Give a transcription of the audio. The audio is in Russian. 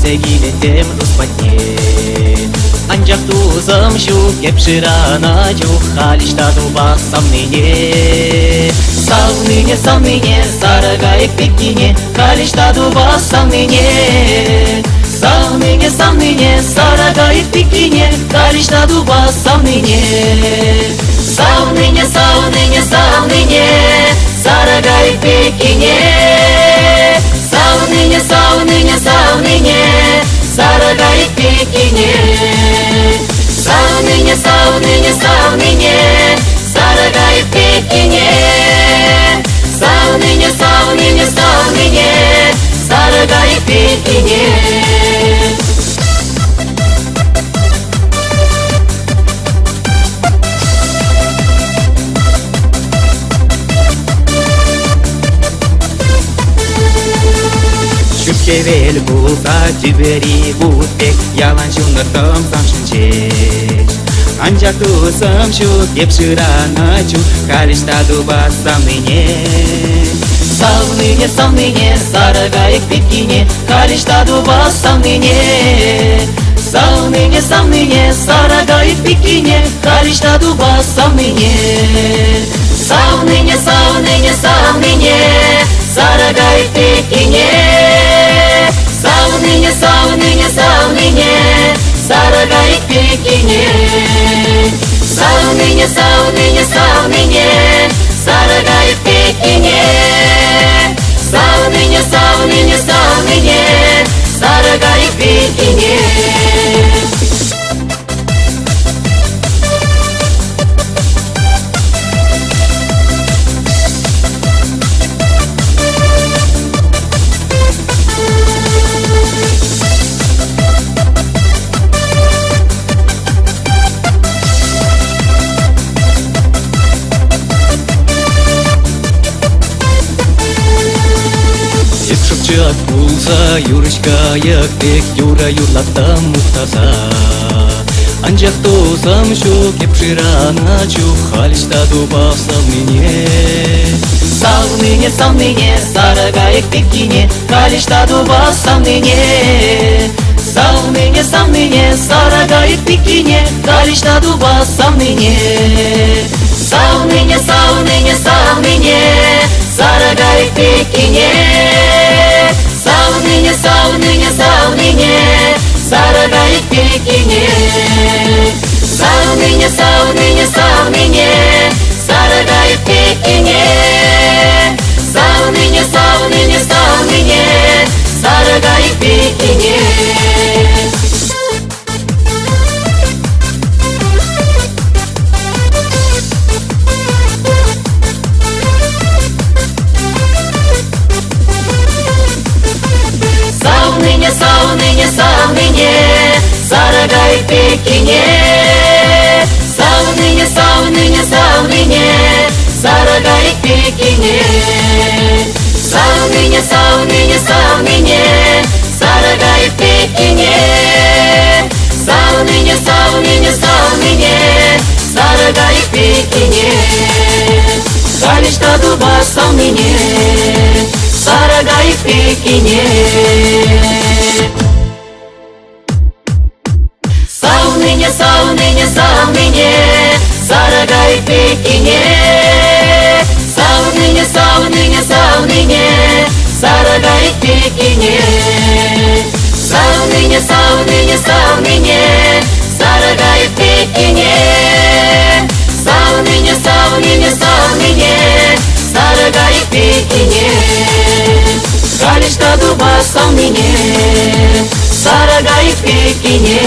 Тегилетем руспатне Анжак тузам шу кепширана Халиштаду бас самныне Самныне Сарагай пекине Халиштаду бас самныне Самныне Сарагай пекине Халиштаду бас самныне Самныне Сарагай пекине Самныне Сарагай пекине Самныне Сарагай пекине Самныне Сарагай пекине Шүкевел булса тибери бутпек Ялан шуныртым самшынчеш Анжак тусым шу кепширана чу Халиштаду бас самныне Самныне Сарагай пекине Халиштаду бас самныне Самныне Сарагай пекине Халиштаду бас самныне Самныне Сарагай пекине Самныне Сарагай пекине Самныне Сарагай пекине Самныне Сарагай пекине Шукчат булса юрышка якпек Юра юрлаттам мухтаса Анжак тусам шу кепширана чу Халиштаду бас самныне Самныне Сарагай пекине Халиштаду бас самныне Самныне Сарагай пекине Халиштаду бас самныне Самныне Сарагай пекине Самныне Сарагай пекине Самныне Сарагай пекине Самныне Сарагай пекине Самныне Сарагай пекине Самныне Сарагай пекине Самныне Сарагай пекине Самныне Сарагай пекине Халиштаду бас самныне Сарагай пекине Самныне Сарагай пекине Самныне Сарагай пекине Самныне Сарагай пекине Самныне Сарагай пекине Халиштаду бас самныне Сарагай пекине